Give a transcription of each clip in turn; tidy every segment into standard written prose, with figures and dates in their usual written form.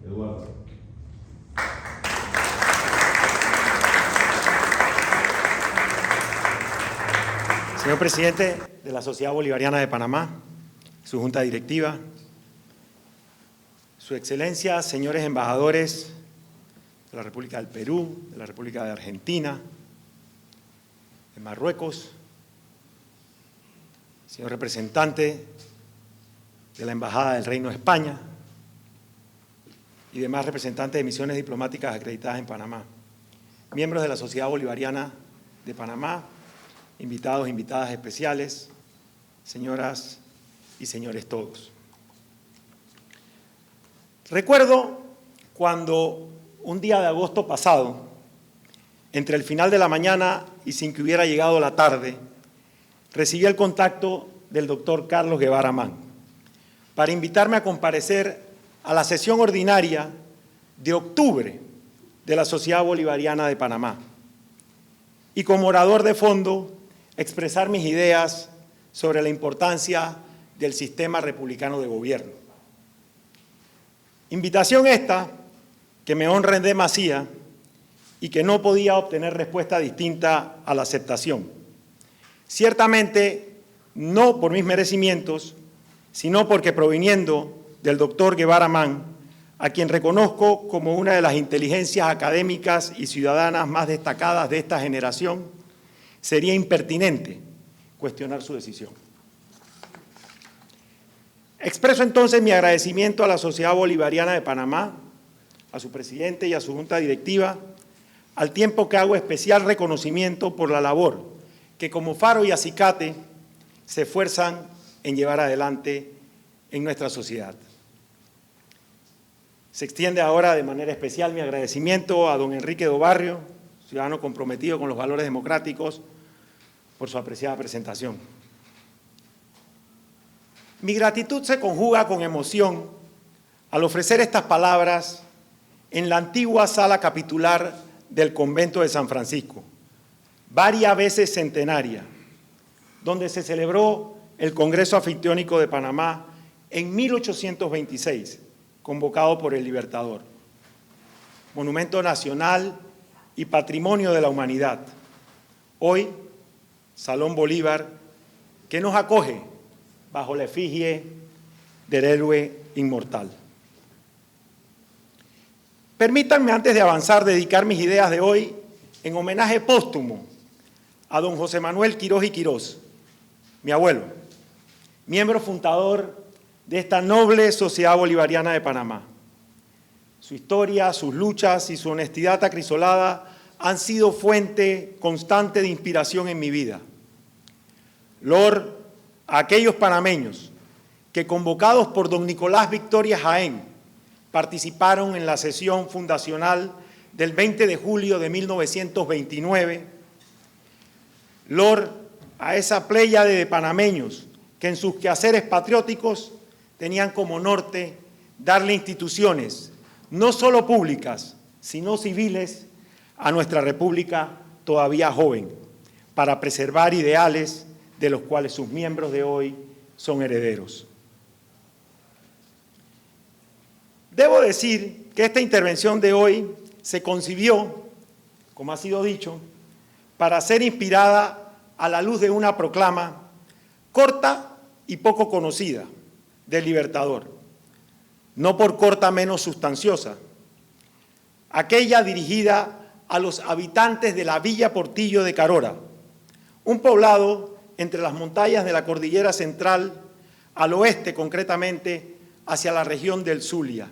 Eduardo. Señor presidente de la Sociedad Bolivariana de Panamá, su junta directiva, su excelencia, señores embajadores de la República del Perú, de la República de Argentina, de Marruecos, señor representante de la Embajada del Reino de España y demás representantes de misiones diplomáticas acreditadas en Panamá, miembros de la Sociedad Bolivariana de Panamá, invitados, invitadas especiales, señoras y señores todos. Recuerdo cuando un día de agosto pasado, entre el final de la mañana y sin que hubiera llegado la tarde, recibí el contacto del doctor Carlos Guevara Mann para invitarme a comparecer a la sesión ordinaria de octubre de la Sociedad Bolivariana de Panamá y como orador de fondo expresar mis ideas sobre la importancia del sistema republicano de gobierno. Invitación esta que me honra en demasía y que no podía obtener respuesta distinta a la aceptación. Ciertamente no por mis merecimientos, sino porque proviniendo del doctor Guevara Mann, a quien reconozco como una de las inteligencias académicas y ciudadanas más destacadas de esta generación, sería impertinente cuestionar su decisión. Expreso entonces mi agradecimiento a la Sociedad Bolivariana de Panamá, a su presidente y a su junta directiva, al tiempo que hago especial reconocimiento por la labor que como faro y acicate se esfuerzan en llevar adelante en nuestra sociedad. Se extiende ahora de manera especial mi agradecimiento a don Enrique Dobarrio, ciudadano comprometido con los valores democráticos, por su apreciada presentación. Mi gratitud se conjuga con emoción al ofrecer estas palabras en la antigua sala capitular del convento de San Francisco, varias veces centenaria, donde se celebró el Congreso Anfictiónico de Panamá en 1826, convocado por el Libertador, monumento nacional y patrimonio de la humanidad. Hoy, Salón Bolívar, que nos acoge bajo la efigie del héroe inmortal. Permítanme, antes de avanzar, dedicar mis ideas de hoy en homenaje póstumo a don José Manuel Quirós y Quirós, mi abuelo, miembro fundador de esta noble Sociedad Bolivariana de Panamá. Su historia, sus luchas y su honestidad acrisolada han sido fuente constante de inspiración en mi vida. Lord, a aquellos panameños que, convocados por don Nicolás Victoria Jaén, participaron en la sesión fundacional del 20 de julio de 1929, Lord, a esa pléyade de panameños que en sus quehaceres patrióticos tenían como norte darle instituciones, no solo públicas, sino civiles, a nuestra república todavía joven, para preservar ideales de los cuales sus miembros de hoy son herederos. Debo decir que esta intervención de hoy se concibió, como ha sido dicho, para ser inspirada a la luz de una proclama corta y poco conocida del Libertador, no por corta menos sustanciosa, aquella dirigida a los habitantes de la Villa Portillo de Carora, un poblado entre las montañas de la Cordillera Central, al oeste concretamente hacia la región del Zulia,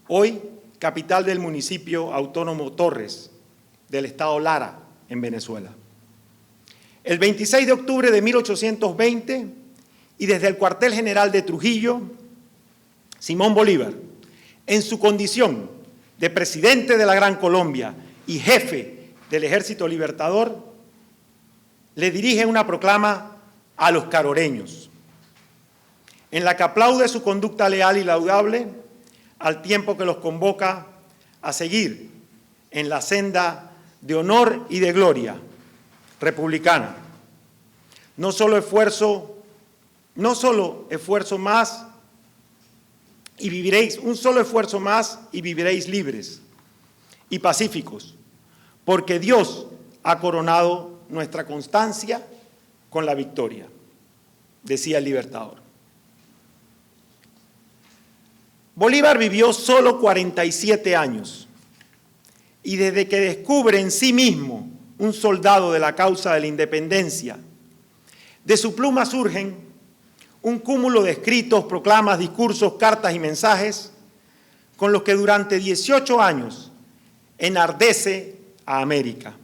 hoy capital del municipio autónomo Torres, del estado Lara, en Venezuela. El 26 de octubre de 1820, y desde el cuartel general de Trujillo, Simón Bolívar, en su condición de presidente de la Gran Colombia y jefe del Ejército Libertador, le dirige una proclama a los caroreños, en la que aplaude su conducta leal y laudable, al tiempo que los convoca a seguir en la senda de honor y de gloria republicana. No solo esfuerzo más y viviréis un solo esfuerzo más y viviréis libres y pacíficos, porque Dios ha coronado nuestra constancia con la victoria, decía el Libertador. Bolívar vivió solo 47 años y desde que descubre en sí mismo un soldado de la causa de la independencia, de su pluma surgen un cúmulo de escritos, proclamas, discursos, cartas y mensajes con los que durante 18 años enardece a América.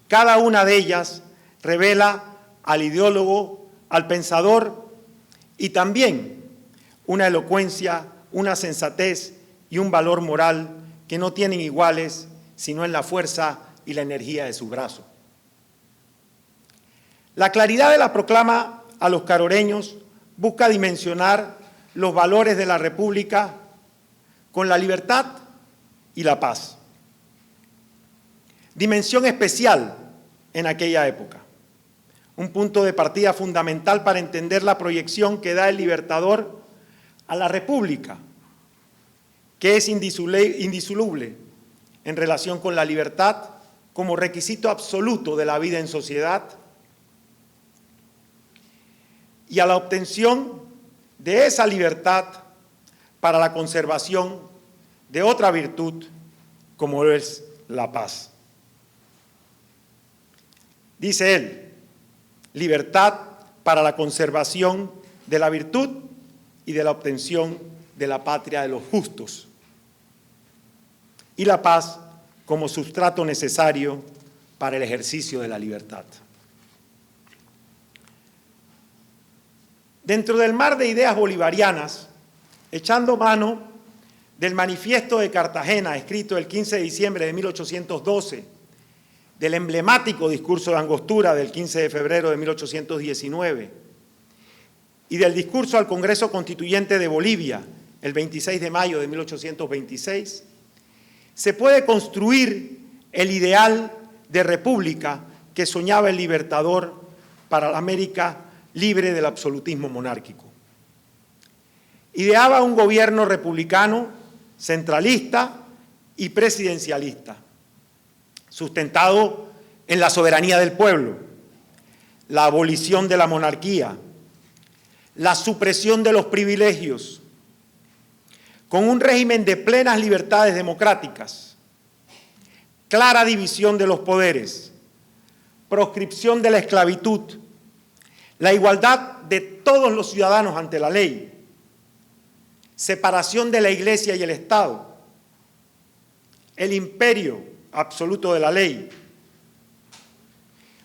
Cada una de ellas revela al ideólogo, al pensador y también una elocuencia, una sensatez y un valor moral que no tienen iguales sino en la fuerza y la energía de su brazo. La claridad de la proclama a los caroreños busca dimensionar los valores de la República con la libertad y la paz. Dimensión especial en aquella época. Un punto de partida fundamental para entender la proyección que da el Libertador a la República, que es indisoluble en relación con la libertad como requisito absoluto de la vida en sociedad y a la obtención de esa libertad para la conservación de otra virtud como es la paz. Dice él, libertad para la conservación de la virtud y de la obtención de la patria de los justos, y la paz como sustrato necesario para el ejercicio de la libertad. Dentro del mar de ideas bolivarianas, echando mano del Manifiesto de Cartagena, escrito el 15 de diciembre de 1812, del emblemático discurso de Angostura del 15 de febrero de 1819 y del discurso al Congreso Constituyente de Bolivia el 26 de mayo de 1826, se puede construir el ideal de república que soñaba el Libertador para la América libre del absolutismo monárquico. Ideaba un gobierno republicano, centralista y presidencialista, sustentado en la soberanía del pueblo, la abolición de la monarquía, la supresión de los privilegios, con un régimen de plenas libertades democráticas, clara división de los poderes, proscripción de la esclavitud, la igualdad de todos los ciudadanos ante la ley, separación de la Iglesia y el Estado, el imperio absoluto de la ley.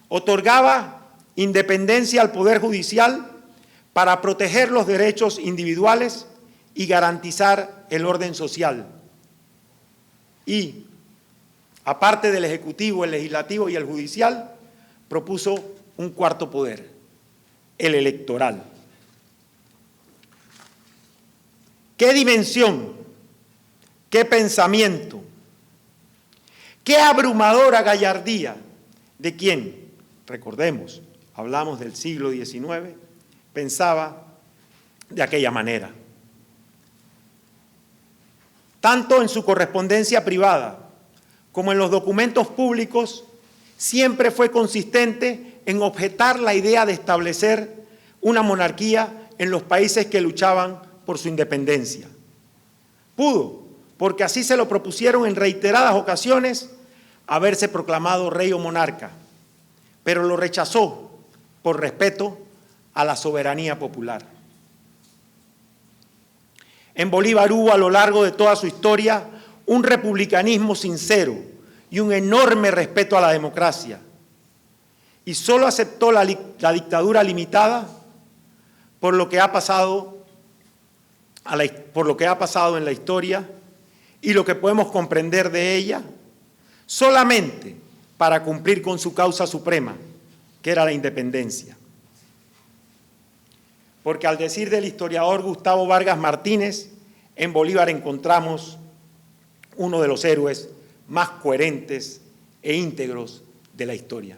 Otorgaba independencia al Poder Judicial para proteger los derechos individuales y garantizar el orden social. Y, aparte del Ejecutivo, el Legislativo y el Judicial, propuso un cuarto poder, el electoral. ¿Qué dimensión? ¿Qué pensamiento? ¿Qué abrumadora gallardía de quien, recordemos, hablamos del siglo XIX, pensaba de aquella manera? Tanto en su correspondencia privada como en los documentos públicos, siempre fue consistente en objetar la idea de establecer una monarquía en los países que luchaban por su independencia. Pudo, porque así se lo propusieron en reiteradas ocasiones, haberse proclamado rey o monarca, pero lo rechazó por respeto a la soberanía popular. En Bolívar hubo a lo largo de toda su historia un republicanismo sincero y un enorme respeto a la democracia, y solo aceptó la dictadura limitada por lo que ha pasado en la historia y lo que podemos comprender de ella, solamente para cumplir con su causa suprema, que era la independencia. Porque al decir del historiador Gustavo Vargas Martínez, en Bolívar encontramos uno de los héroes más coherentes e íntegros de la historia.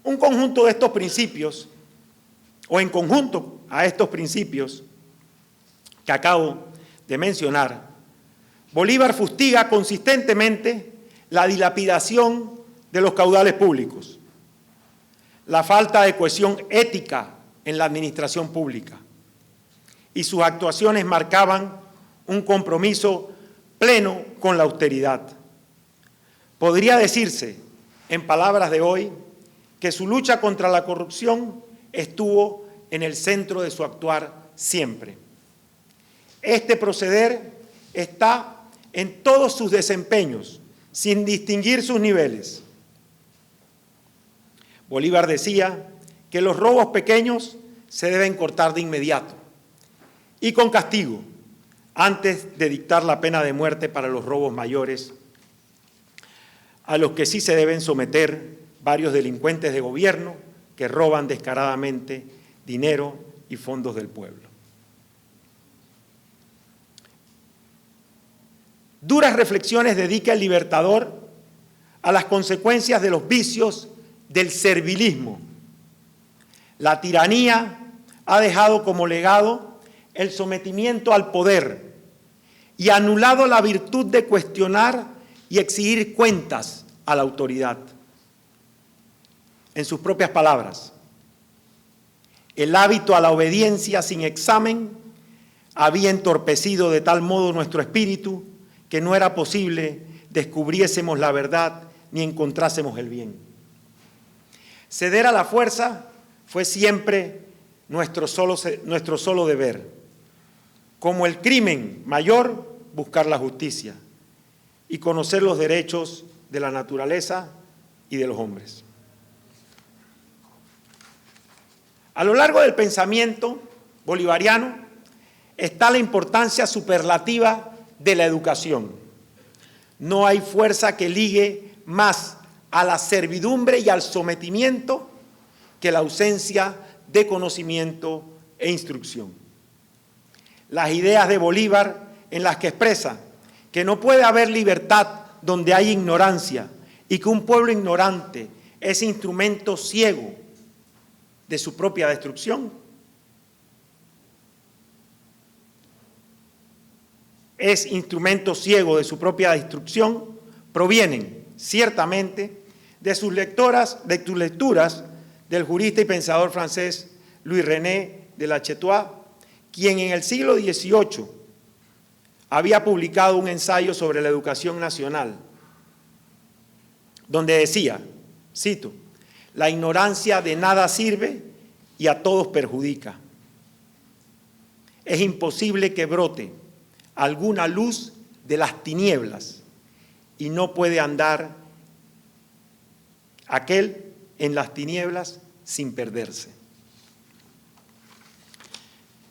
Un conjunto de estos principios, o en conjunto a estos principios, que acabo de mencionar, Bolívar fustiga consistentemente la dilapidación de los caudales públicos, la falta de cohesión ética en la administración pública, y sus actuaciones marcaban un compromiso pleno con la austeridad. Podría decirse, en palabras de hoy, que su lucha contra la corrupción estuvo en el centro de su actuar siempre. Este proceder está en todos sus desempeños, sin distinguir sus niveles. Bolívar decía que los robos pequeños se deben cortar de inmediato y con castigo, antes de dictar la pena de muerte para los robos mayores, a los que sí se deben someter varios delincuentes de gobierno que roban descaradamente dinero y fondos del pueblo. Duras reflexiones dedica el Libertador a las consecuencias de los vicios del servilismo. La tiranía ha dejado como legado el sometimiento al poder y ha anulado la virtud de cuestionar y exigir cuentas a la autoridad. En sus propias palabras, el hábito a la obediencia sin examen había entorpecido de tal modo nuestro espíritu que no era posible descubriésemos la verdad ni encontrásemos el bien. Ceder a la fuerza fue siempre nuestro solo deber. Como el crimen mayor, buscar la justicia y conocer los derechos de la naturaleza y de los hombres. A lo largo del pensamiento bolivariano está la importancia superlativa de la educación. No hay fuerza que ligue más a la servidumbre y al sometimiento que la ausencia de conocimiento e instrucción. Las ideas de Bolívar en las que expresa que no puede haber libertad donde hay ignorancia y que un pueblo ignorante es instrumento ciego de su propia destrucción, provienen ciertamente de sus lecturas del jurista y pensador francés Louis René de La Chêtois, quien en el siglo XVIII había publicado un ensayo sobre la educación nacional, donde decía, cito, «La ignorancia de nada sirve y a todos perjudica. Es imposible que brote alguna luz de las tinieblas y no puede andar aquel en las tinieblas sin perderse».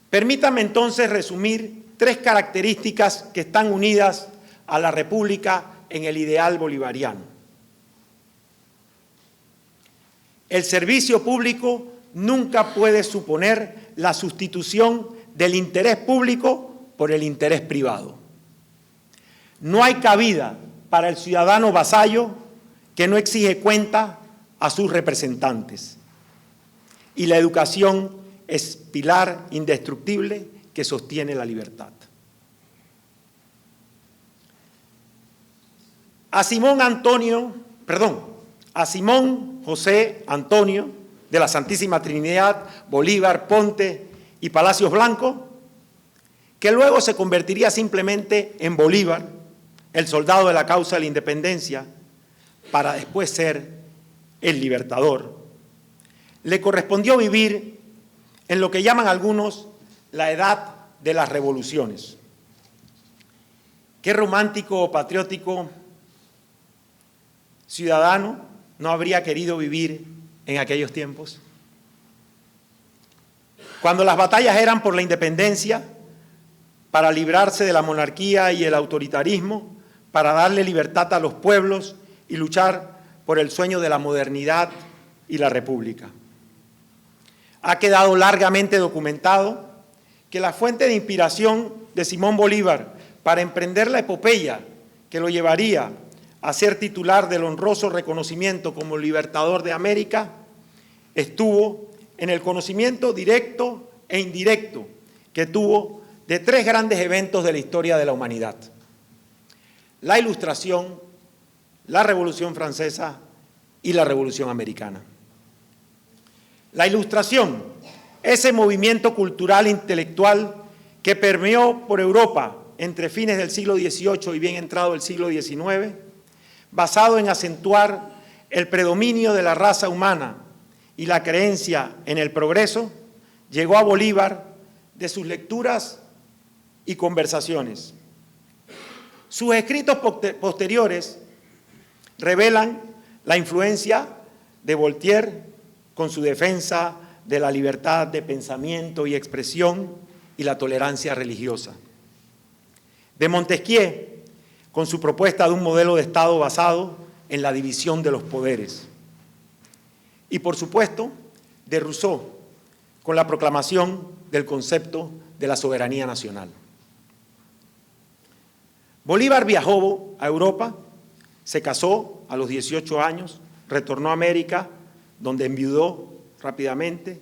Permítame entonces resumir 3 características que están unidas a la República en el ideal bolivariano. El servicio público nunca puede suponer la sustitución del interés público por el interés privado. No hay cabida para el ciudadano vasallo que no exige cuenta a sus representantes. Y la educación es pilar indestructible que sostiene la libertad. A Simón José Antonio de la Santísima Trinidad, Bolívar, Ponte y Palacios Blanco, que luego se convertiría simplemente en Bolívar, el soldado de la causa de la independencia, para después ser el libertador, le correspondió vivir en lo que llaman algunos la edad de las revoluciones. Qué romántico o patriótico ciudadano no habría querido vivir en aquellos tiempos. Cuando las batallas eran por la independencia, para librarse de la monarquía y el autoritarismo, para darle libertad a los pueblos y luchar por el sueño de la modernidad y la república. Ha quedado largamente documentado que la fuente de inspiración de Simón Bolívar para emprender la epopeya que lo llevaría a ser titular del honroso reconocimiento como libertador de América estuvo en el conocimiento directo e indirecto que tuvo de tres grandes eventos de la historia de la humanidad: la Ilustración, la Revolución Francesa y la Revolución Americana. La Ilustración, ese movimiento cultural e intelectual que permeó por Europa entre fines del siglo XVIII y bien entrado el siglo XIX, basado en acentuar el predominio de la raza humana y la creencia en el progreso, llegó a Bolívar de sus lecturas y conversaciones. Sus escritos posteriores revelan la influencia de Voltaire con su defensa de la libertad de pensamiento y expresión y la tolerancia religiosa, de Montesquieu con su propuesta de un modelo de Estado basado en la división de los poderes, y por supuesto de Rousseau con la proclamación del concepto de la soberanía nacional. Bolívar viajó a Europa, se casó a los 18 años, retornó a América, donde enviudó rápidamente,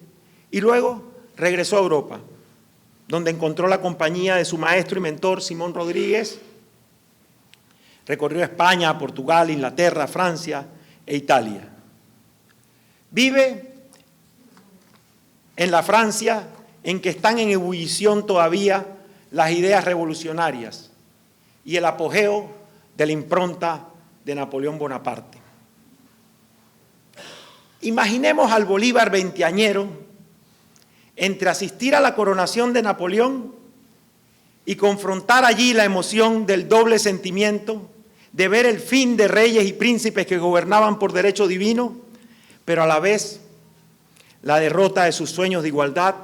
y luego regresó a Europa, donde encontró la compañía de su maestro y mentor Simón Rodríguez. Recorrió España, Portugal, Inglaterra, Francia e Italia. Vive en la Francia en que están en ebullición todavía las ideas revolucionarias y el apogeo de la impronta de Napoleón Bonaparte. Imaginemos al Bolívar veinteañero entre asistir a la coronación de Napoleón y confrontar allí la emoción del doble sentimiento de ver el fin de reyes y príncipes que gobernaban por derecho divino, pero a la vez la derrota de sus sueños de igualdad,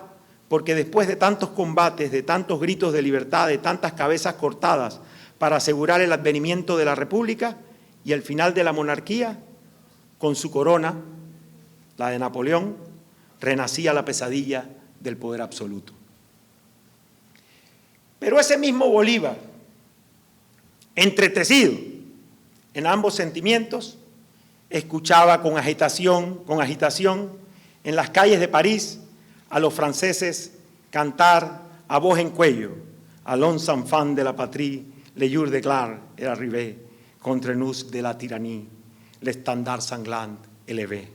porque después de tantos combates, de tantos gritos de libertad, de tantas cabezas cortadas para asegurar el advenimiento de la República y el final de la monarquía, con su corona, la de Napoleón, renacía la pesadilla del poder absoluto. Pero ese mismo Bolívar, entretecido en ambos sentimientos, escuchaba con agitación en las calles de París a los franceses cantar a voz en cuello: «Allons enfants de la patrie, le jour de gloire est arrivé, contre nous de la tyrannie, l'estandard sanglant élevé».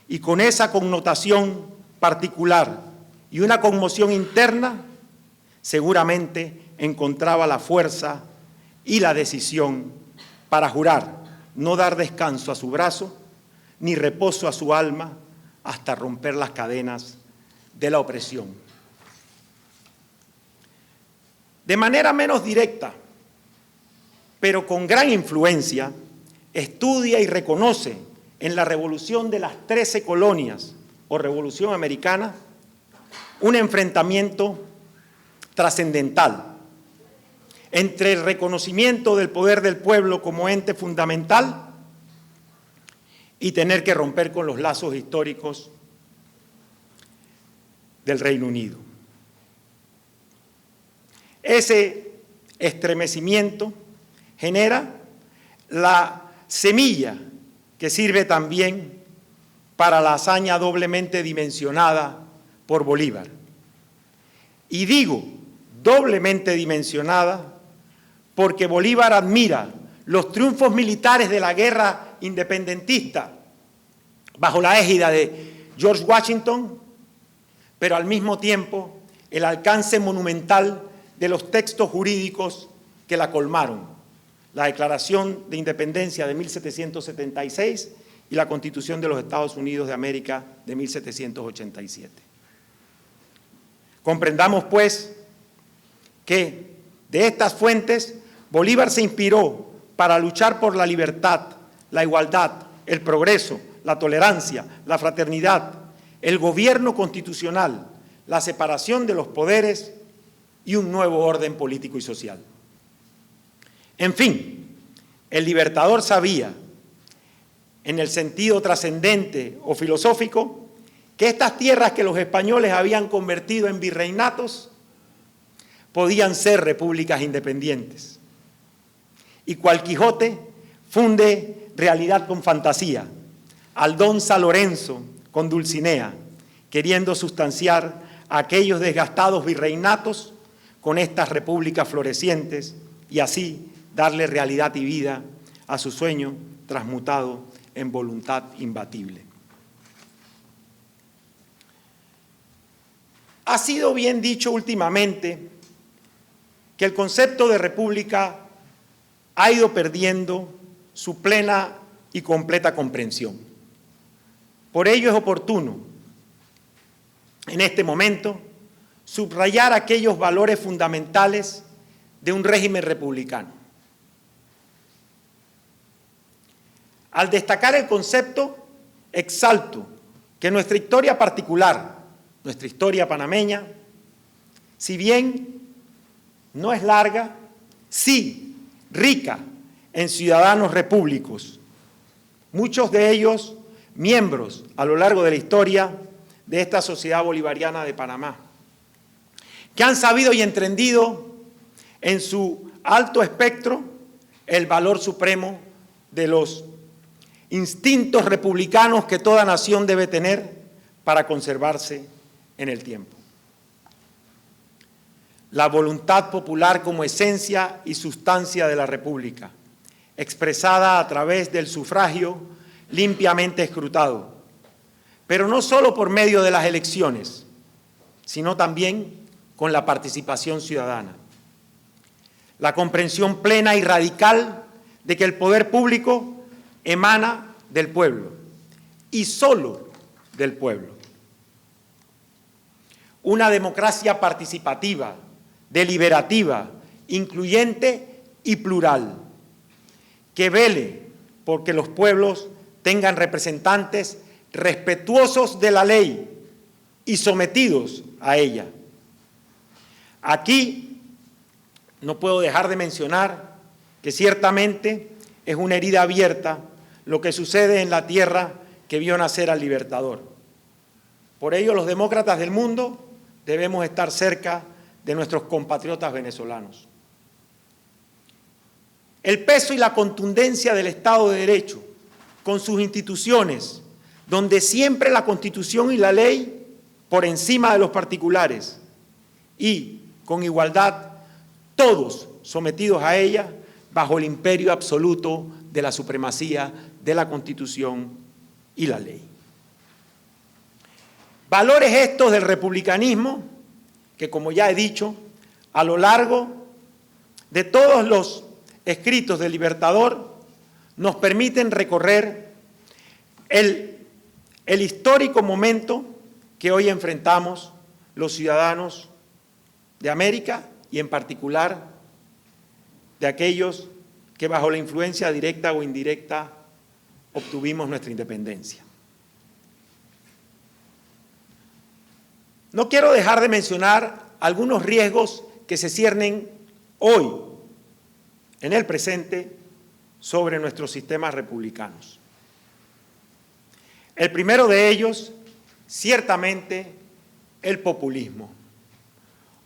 Y con esa connotación particular y una conmoción interna, seguramente encontraba la fuerza y la decisión para jurar no dar descanso a su brazo ni reposo a su alma hasta romper las cadenas de la opresión. De manera menos directa, pero con gran influencia, estudia y reconoce en la revolución de las 13 colonias o revolución americana un enfrentamiento trascendental entre el reconocimiento del poder del pueblo como ente fundamental y tener que romper con los lazos históricos del Reino Unido. Ese estremecimiento genera la semilla que sirve también para la hazaña doblemente dimensionada por Bolívar. Y digo doblemente dimensionada porque Bolívar admira los triunfos militares de la guerra independentista bajo la égida de George Washington, pero al mismo tiempo el alcance monumental de los textos jurídicos que la colmaron: la Declaración de Independencia de 1776 y la Constitución de los Estados Unidos de América de 1787. Comprendamos, pues, que de estas fuentes Bolívar se inspiró para luchar por la libertad, la igualdad, el progreso, la tolerancia, la fraternidad, el gobierno constitucional, la separación de los poderes y un nuevo orden político y social. En fin, el libertador sabía, en el sentido trascendente o filosófico, que estas tierras que los españoles habían convertido en virreinatos podían ser repúblicas independientes. Y cual Quijote funde realidad con fantasía, al don San Lorenzo con Dulcinea, queriendo sustanciar aquellos desgastados virreinatos con estas repúblicas florecientes y así darle realidad y vida a su sueño transmutado en voluntad imbatible. Ha sido bien dicho últimamente que el concepto de república ha ido perdiendo su plena y completa comprensión. Por ello es oportuno, en este momento, subrayar aquellos valores fundamentales de un régimen republicano. Al destacar el concepto, exalto que nuestra historia particular, nuestra historia panameña, si bien no es larga, sí rica en ciudadanos repúblicos, muchos de ellos miembros a lo largo de la historia de esta sociedad bolivariana de Panamá, que han sabido y entendido en su alto espectro el valor supremo de los instintos republicanos que toda nación debe tener para conservarse en el tiempo. La voluntad popular como esencia y sustancia de la República, expresada a través del sufragio limpiamente escrutado, pero no solo por medio de las elecciones, sino también con la participación ciudadana. La comprensión plena y radical de que el poder público emana del pueblo y solo del pueblo. Una democracia participativa, deliberativa, incluyente y plural, que vele porque los pueblos tengan representantes respetuosos de la ley y sometidos a ella. Aquí no puedo dejar de mencionar que ciertamente es una herida abierta lo que sucede en la tierra que vio nacer al Libertador. Por ello, los demócratas del mundo debemos estar cerca de nuestros compatriotas venezolanos. El peso y la contundencia del Estado de Derecho, con sus instituciones, donde siempre la Constitución y la ley por encima de los particulares y con igualdad todos sometidos a ella bajo el imperio absoluto de la supremacía de la Constitución y la ley. Valores estos del republicanismo que, como ya he dicho, a lo largo de todos los escritos del Libertador nos permiten recorrer el histórico momento que hoy enfrentamos los ciudadanos de América y en particular de aquellos que bajo la influencia directa o indirecta obtuvimos nuestra independencia. No quiero dejar de mencionar algunos riesgos que se ciernen hoy, en el presente, sobre nuestros sistemas republicanos. El primero de ellos, ciertamente, el populismo.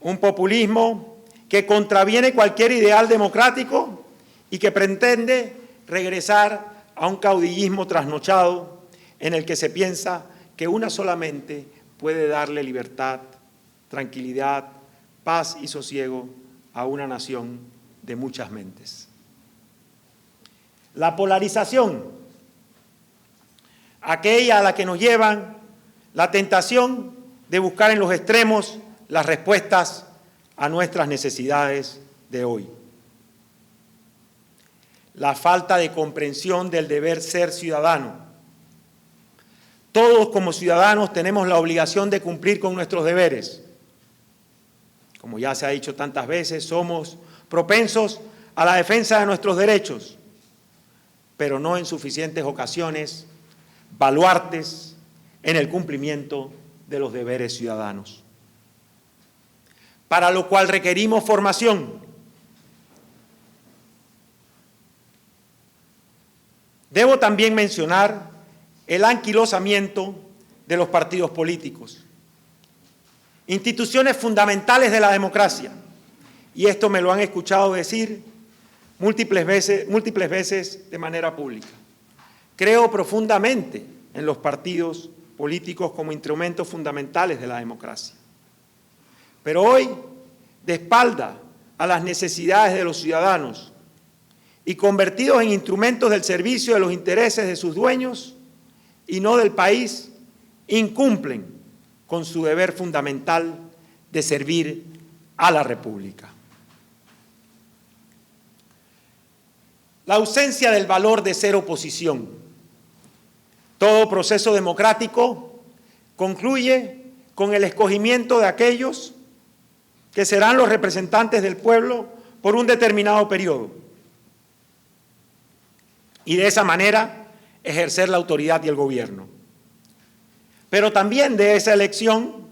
Un populismo que contraviene cualquier ideal democrático y que pretende regresar a un caudillismo trasnochado en el que se piensa que una solamente puede darle libertad, tranquilidad, paz y sosiego a una nación de muchas mentes. La polarización, aquella a la que nos llevan la tentación de buscar en los extremos las respuestas a nuestras necesidades de hoy. La falta de comprensión del deber ser ciudadano. Todos como ciudadanos tenemos la obligación de cumplir con nuestros deberes. Como ya se ha dicho tantas veces, somos propensos a la defensa de nuestros derechos, pero no en suficientes ocasiones baluartes en el cumplimiento de los deberes ciudadanos. Para lo cual requerimos formación. Debo también mencionar el anquilosamiento de los partidos políticos, instituciones fundamentales de la democracia, y esto me lo han escuchado decir múltiples veces de manera pública. Creo profundamente en los partidos políticos como instrumentos fundamentales de la democracia. Pero hoy de espalda a las necesidades de los ciudadanos y convertidos en instrumentos del servicio de los intereses de sus dueños y no del país, incumplen con su deber fundamental de servir a la República. La ausencia del valor de ser oposición. Todo proceso democrático concluye con el escogimiento de aquellos que serán los representantes del pueblo por un determinado periodo y de esa manera ejercer la autoridad y el gobierno. Pero también de esa elección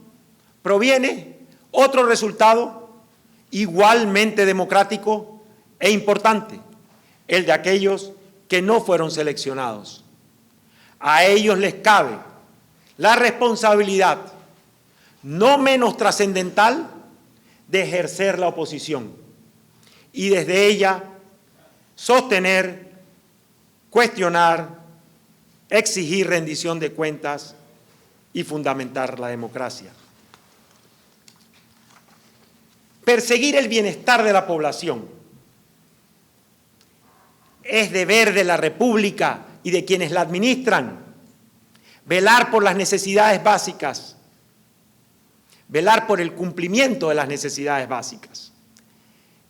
proviene otro resultado igualmente democrático e importante, el de aquellos que no fueron seleccionados. A ellos les cabe la responsabilidad no menos trascendental de ejercer la oposición y desde ella sostener, cuestionar, exigir rendición de cuentas y fundamentar la democracia. Perseguir el bienestar de la población es deber de la República y de quienes la administran. Velar por las necesidades básicas, velar por el cumplimiento de las necesidades básicas.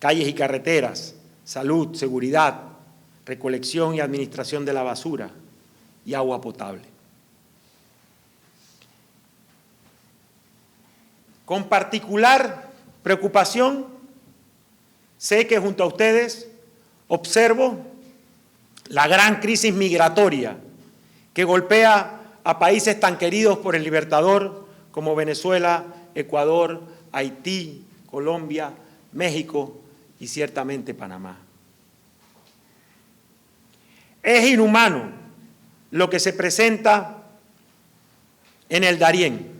Calles y carreteras, salud, seguridad, recolección y administración de la basura y agua potable. Con particular preocupación, sé que junto a ustedes observo la gran crisis migratoria que golpea a países tan queridos por el Libertador como Venezuela, Ecuador, Haití, Colombia, México y ciertamente Panamá. Es inhumano lo que se presenta en el Darién.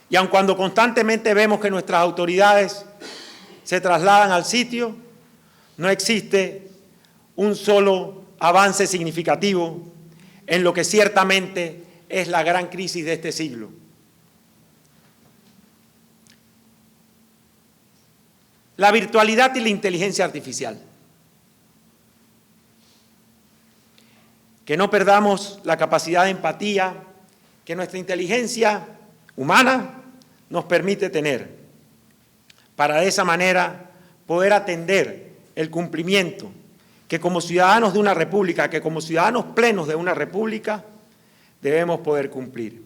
Y aun cuando constantemente vemos que nuestras autoridades se trasladan al sitio, no existe un solo avance significativo en lo que ciertamente es la gran crisis de este siglo. La virtualidad y la inteligencia artificial. Que no perdamos la capacidad de empatía que nuestra inteligencia humana nos permite tener, para de esa manera poder atender el cumplimiento que como ciudadanos de una república, que como ciudadanos plenos de una república, debemos poder cumplir.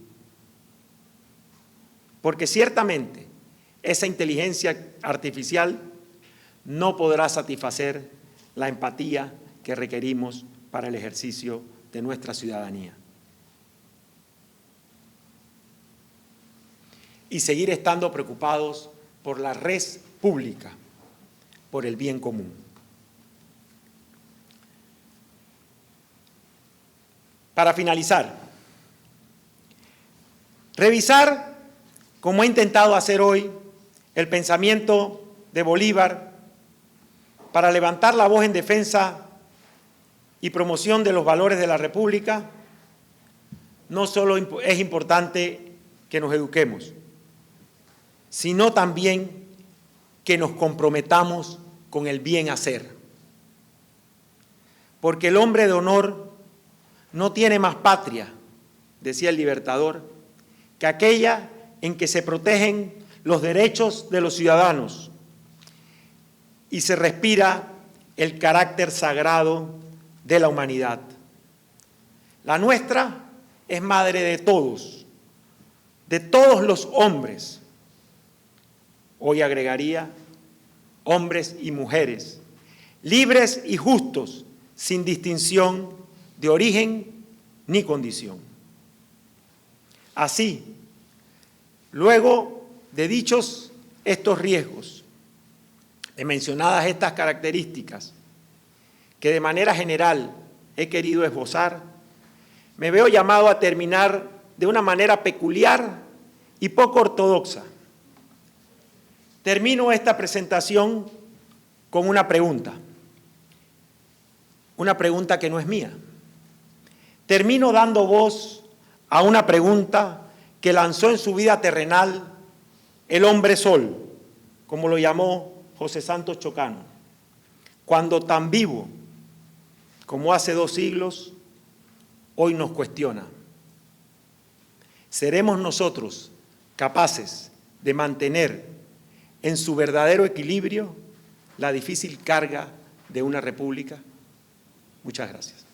Porque ciertamente esa inteligencia artificial no podrá satisfacer la empatía que requerimos para el ejercicio de nuestra ciudadanía. Y seguir estando preocupados por la res pública, por el bien común. Para finalizar, revisar, como he intentado hacer hoy, el pensamiento de Bolívar para levantar la voz en defensa y promoción de los valores de la República, no solo es importante que nos eduquemos, sino también que nos comprometamos con el bien hacer. Porque el hombre de honor no tiene más patria, decía el Libertador, que aquella en que se protegen los derechos de los ciudadanos y se respira el carácter sagrado de la humanidad. La nuestra es madre de todos los hombres. Hoy agregaría hombres y mujeres, libres y justos, sin distinción de origen ni condición. Así, luego de dichos estos riesgos, de mencionadas estas características, que de manera general he querido esbozar, me veo llamado a terminar de una manera peculiar y poco ortodoxa. Termino esta presentación con una pregunta que no es mía. Termino dando voz a una pregunta que lanzó en su vida terrenal el hombre sol, como lo llamó José Santos Chocano, cuando tan vivo como hace 2 siglos, hoy nos cuestiona. ¿Seremos nosotros capaces de mantener en su verdadero equilibrio la difícil carga de una república? Muchas gracias.